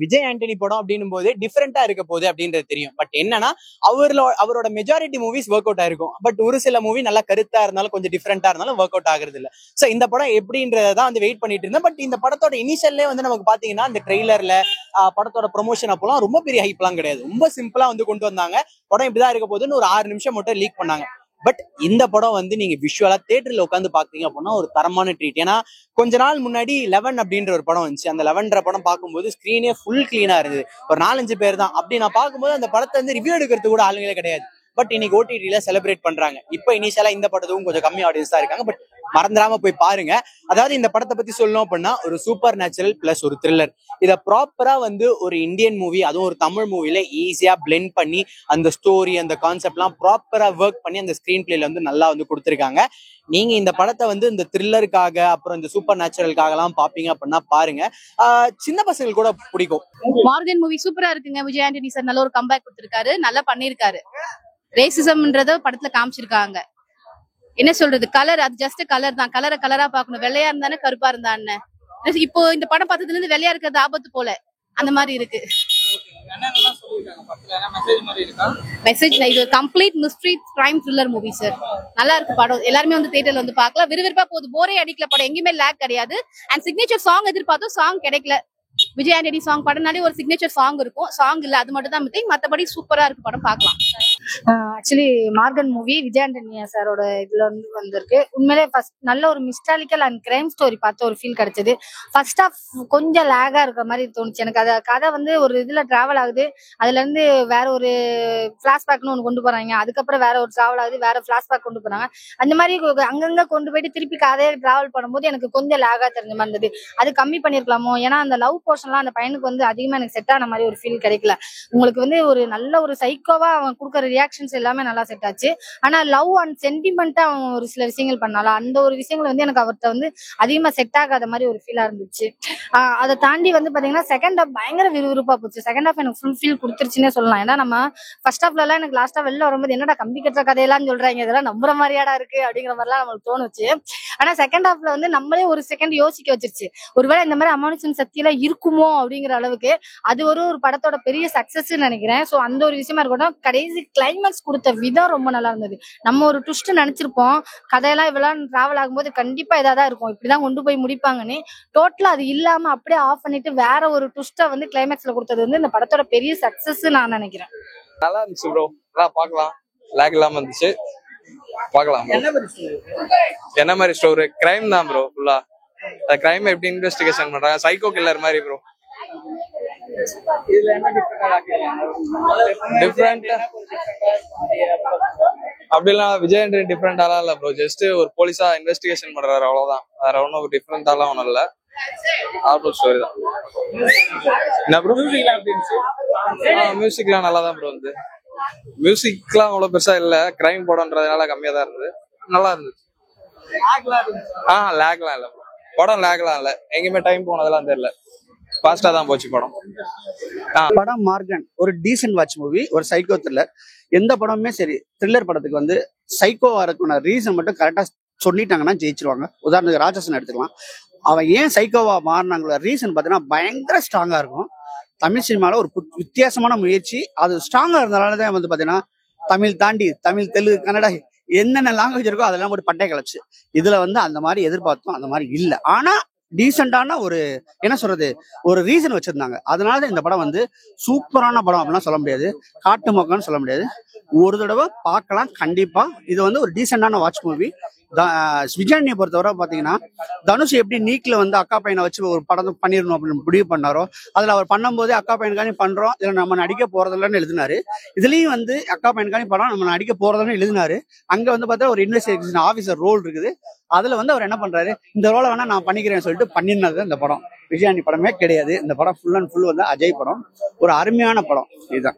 விஜய் ஆண்டனி படம் அப்படின்னும் போது டிஃபரெண்டா இருக்க போகுது அப்படின்றது தெரியும். பட் என்னன்னா அவரோட மெஜாரிட்டி மூவிஸ் ஒர்க் அவுட் ஆயிருக்கும். பட் ஒரு சில மூவி நல்லா கருத்தா இருந்தாலும் கொஞ்சம் டிஃபரெண்டா இருந்தாலும் ஒர்க் அவுட் ஆகுறது இல்ல. சோ இந்த படம் எப்படின்றதான் வந்து வெயிட் பண்ணிட்டு இருந்தேன். பட் இந்த படத்தோட இனிஷியல்லே வந்து நமக்கு பாத்தீங்கன்னா இந்த ட்ரெய்லர்ல படத்தோட ப்ரொமோஷன் அப்பெல்லாம் ரொம்ப பெரிய ஹைப்லாம் கிடையாது. ரொம்ப சிம்பிளா வந்து கொண்டு வந்தாங்க. படம் இப்படிதான் இருக்க போகுதுன்னு ஒரு 6 நிமிஷம் மட்டும் லீக் பண்ணாங்க. பட் இந்த படம் வந்து நீங்க விஷுவலா தியேட்டர்ல உட்காந்து பாத்தீங்க அப்படின்னா ஒரு தரமான ட்ரீட். ஏன்னா கொஞ்ச நாள் முன்னாடி 11 அப்படின்ற ஒரு படம் வந்துச்சு. அந்த 11 படம் பார்க்கும்போது ஸ்கிரீனே ஃபுல் கிளீனா இருந்தது. ஒரு 4-5 பேர் தான். அப்படி நான் பார்க்கும்போது அந்த படத்தை வந்து ரிவ்யூ எடுக்கிறது கூட ஆளுங்களே கிடையாது. பட் இன்னைக்கு ஓடிடில செலிப்ரேட் பண்றாங்க. இப்ப இனிஷியலா இந்த படத்துக்கும் கொஞ்சம் கம்மி ஆடியன்ஸ் தான் இருக்காங்க. பட் மறந்துடாம போய் பாருங்க. அதாவது இந்த படத்தை பத்தி சொல்லணும் அப்படின்னா ஒரு சூப்பர் நேச்சுரல் பிளஸ் ஒரு த்ரில்லர். இதை ப்ராப்பரா வந்து ஒரு இந்தியன் மூவி அதுவும் ஒரு தமிழ் மூவில ஈஸியா பிளெண்ட் பண்ணி அந்த ஸ்டோரி அந்த கான்செப்ட் எல்லாம் ப்ராப்பரா ஒர்க் பண்ணி அந்த ஸ்கிரீன் பிளேல வந்து நல்லா வந்து கொடுத்துருக்காங்க. நீங்க இந்த படத்தை வந்து இந்த த்ரில்லருக்காக அப்புறம் இந்த சூப்பர் நேச்சுரலுக்காக எல்லாம் பாப்பீங்க அப்படின்னா பாருங்க. சின்ன பசங்களுக்கு கூட பிடிக்கும். மார்கன் மூவி சூப்பரா இருக்குங்க. விஜய் ஆண்டனி சார் நல்ல ஒரு கம்பேக் கொடுத்திருக்காரு. நல்லா பண்ணிருக்காரு. ரேசிசம்ன்றத படத்துல காமிச்சிருக்காங்க. என்ன சொல்றது, கலர் அது ஜஸ்ட் கலர் தான். கலரா பாக்கணும். வெள்ளையா இருந்தானே கருப்பா இருந்தான்னு. இப்போ இந்த படம் பார்த்ததுல இருந்து வெள்ளையா இருக்கிறது ஆபத்து போல அந்த மாதிரி இருக்கு. மெசேஜ் இது complete mystery crime thriller movie sir. நல்லா இருக்கு படம். எல்லாருமே வந்து தியேட்டர்ல வந்து பார்க்கலாம். விறுவிறுப்பா போகுது. போரே அடிக்கல படம். எங்கேயுமே லேக் கிடையாது. அண்ட் சிக்னேச்சர் சாங் எதிர்பார்த்தோம், சாங் கிடைக்கல. விஜய் ஆண்டனி சாங் படம்னாலே ஒரு சிக்னேச்சர் சாங் இருக்கும். சாங் இல்ல, அது மட்டும் தான் மித்திங். மத்தபடி சூப்பரா இருக்கு படம், பார்க்கலாம். Actually Morgan movie Vijay Antony சாரோட இதுல வந்து வந்திருக்கு. உண்மையிலே ஃபர்ஸ்ட் நல்ல ஒரு மிஸ்டாலிக்கல் அண்ட் கிரைம் ஸ்டோரி பார்த்து ஒரு ஃபீல் கிடைச்சது. ஃபர்ஸ்ட் ஆஃப் கொஞ்சம் லேகா இருக்கிற மாதிரி தோணுச்சு எனக்கு. அதை கதை வந்து ஒரு இதுல டிராவல் ஆகுது. அதுல இருந்து வேற ஒரு பிளாஷ்பேக்னு ஒன்று கொண்டு போறாங்க. அதுக்கப்புறம் வேற ஒரு டிராவல் ஆகுது, வேற பிளாஷ்பேக் கொண்டு போறாங்க. அந்த மாதிரி அங்கங்க கொண்டு போயிட்டு திருப்பி கதையை டிராவல் பண்ணும்போது எனக்கு கொஞ்சம் லேகா தெரிஞ்ச மாதிரி இருந்தது. அது கம்மி பண்ணிருக்கலாமோ. ஏன்னா அந்த லவ் போர்ஷன்லாம் அந்த பையனுக்கு வந்து அதிகமா எனக்கு செட் ஆன மாதிரி ஒரு ஃபீல் கிடைக்கல. உங்களுக்கு வந்து ஒரு நல்ல ஒரு சைக்கோவா அவன் கொடுக்குற ரியாக்ஷன்ஸ் எல்லாமே நல்லா செட் ஆச்சு. ஆனா லவ் அண்ட் சென்டிமெண்டா அவன் ஒரு சில விஷயங்கள் பண்ணாலும் அந்த ஒரு விஷயங்கள் வந்து எனக்கு அவர்கிட்ட வந்து அதிகமா செட் ஆகாத மாதிரி ஒரு ஃபீலா இருந்துச்சு. அதை தாண்டி வந்து பாத்தீங்கன்னா செகண்ட் ஹாஃப் பயங்கர விறுவிறுப்பா போச்சு. செகண்ட் ஹாஃப் எனக்கு ஃபுல் ஃபீல் கொடுத்துருச்சுன்னே சொல்லலாம். ஏன்னா நம்ம ஃபர்ஸ்ட் ஹாஃப்ல எல்லாம் எனக்கு லாஸ்டா வெளில வரும்போது என்னடா கம்பி கட்டுற கதையெல்லாம் சொல்றாங்க, இதெல்லாம் நம்புற மாதிரியாடா இருக்கு அப்படிங்கிற மாதிரிலாம் நம்மளுக்கு தோணுச்சு. ஆனா செகண்ட் ஹாஃப்ல வந்து நம்மளே ஒரு செகண்ட் யோசிக்க வச்சிருச்சு. ஒருவேளை இந்த மாதிரி அமானுஷன் சக்தியெல்லாம் இருக்குமோ அப்படிங்கிற அளவுக்கு அது ஒரு படத்தோட பெரிய சக்சஸ் நினைக்கிறேன். சோ அந்த ஒரு விஷயமா இருக்கட்டும். கடைசி கிளைமேக்ஸ் கொடுத்த விதம் ரொம்ப நல்லா இருந்தது. நம்ம ஒரு ட்விஸ்ட் நினைச்சிருப்போம், கதையெல்லாம் இவ்வளவு டிராவல் ஆகும்போது கண்டிப்பா இதாதான் இருக்கும், இப்படிதான் கொண்டு போய் முடிப்பாங்கன்னு. டோட்டலா அது இல்லாம அப்படியே ஆஃப் பண்ணிட்டு வேற ஒரு ட்விஸ்ட வந்து கிளைமேக்ஸ்ல கொடுத்தது வந்து இந்த படத்தோட பெரிய சக்சஸ் நான் நினைக்கிறேன். நல்லா இருந்துச்சு ப்ரோ. நல்லா பார்க்கலாம். லேக் இல்லாம இருந்துச்சு. பார்க்கலாம். என்ன மாதிரி ஸ்டோரி? கிரைம் தான் ப்ரோ. ஃபுல்லா கிரைம் எப்படி இன்வெஸ்டிகேஷன் பண்றாங்க, சைக்கோ கில்லர் மாதிரி ப்ரோ. அப்படிலாம் விஜய் ஆண்டனி டிஃப்ரெண்டாலாம் இல்ல ப்ரோ. ஜஸ்ட் ஒரு போலீஸா இன்வெஸ்டிகேஷன் பண்றாரு, அவ்வளவுதான். வேற ஒன்னும் டிஃப்ரெண்டாலாம் ஒன்றும் இல்ல. நார்மல் ஸ்டோரி தான். என்ன ப்ரோ மியூசிக்லாம் நல்லா தான் ப்ரோ வந்து. மியூசிக்லாம் அவ்வளவு பெருசா இல்ல. கிரைம் படம்ன்றதுனால கம்மியா தான் இருந்தது. நல்லா இருந்துச்சு. லேக்லாம் இல்ல ப்ரோ. படம் லேக்லாம் இல்ல. எங்கேயுமே டைம் போனதெல்லாம் தெரியல. ஃபாஸ்டா தான் போச்சு படம். படம் மார்கன் ஒரு டீசன்ட் வாட்ச் மூவி. ஒரு சைக்கோ த்ரில்லர். எந்த படமுமே சரி த்ரில்லர் படத்துக்கு வந்து சைக்கோவா இருக்குன ரீசன் மட்டும் கரெக்டா சொல்லிட்டாங்கன்னா ஜெயிச்சிருவாங்க. உதாரணத்துக்கு ராட்சசன் எடுத்துக்கலாம். அவன் ஏன் சைக்கோவா மாறினாங்களோ ரீசன் பார்த்தீங்கன்னா பயங்கர ஸ்ட்ராங்கா இருக்கும். தமிழ் சினிமால ஒரு வித்தியாசமான முயற்சி. அது ஸ்ட்ராங்கா இருந்தனாலதான் வந்து பாத்தீங்கன்னா தமிழ் தாண்டி தமிழ் தெலுங்கு கன்னடா என்னென்ன லாங்குவேஜ் இருக்கோ அதெல்லாம் போட்டு பட்டை கிளச்சு. இதுல வந்து அந்த மாதிரி எதிர்பார்த்தோம், அந்த மாதிரி இல்லை. ஆனா டீசென்டான ஒரு என்ன சொல்றது ஒரு ரீசன் வச்சிருந்தாங்க. அதனாலதான் இந்த படம் வந்து சூப்பரான படம் அப்படின்னா சொல்ல முடியாது, காட்டு மொக்கன்னு சொல்ல முடியாது. ஒரு தடவை பார்க்கலாம் கண்டிப்பா. இது வந்து ஒரு டீசென்டான வாட்ச் மூவி. விஜய் ஆண்டனியை பொறுத்தவரை பாத்தீங்கன்னா தனுஷ் எப்படி நீக்ல வந்து அக்கா பையனை வச்சு ஒரு படம் பண்ணிடணும் அப்படின்னு முடிவு பண்ணாரோ, அதுல அவர் பண்ணும்போதே அக்கா பையனுக்காண்டி பண்றோம், இதுல நம்ம நடிக்க போறதில்லன்னு எழுதினாரு. இதுலயும் வந்து அக்கா பையனுக்காண்டி படம் நம்ம நடிக்க போறதில்லன்னு எழுதினாரு. அங்க வந்து பார்த்தா ஒரு இன்வெஸ்டிகேஷன் ஆஃபீஸர் ரோல் இருக்குது. அதுல வந்து அவர் என்ன பண்றாரு, இந்த ரோலை வேணா நான் பண்ணிக்கிறேன்னு சொல்லிட்டு பண்ணிருந்தது இந்த படம். விஜய் ஆண்டனி படமே கிடையாது. இந்த படம் ஃபுல் அண்ட் ஃபுல் வந்து அஜய் படம். ஒரு அருமையான படம் இதுதான்.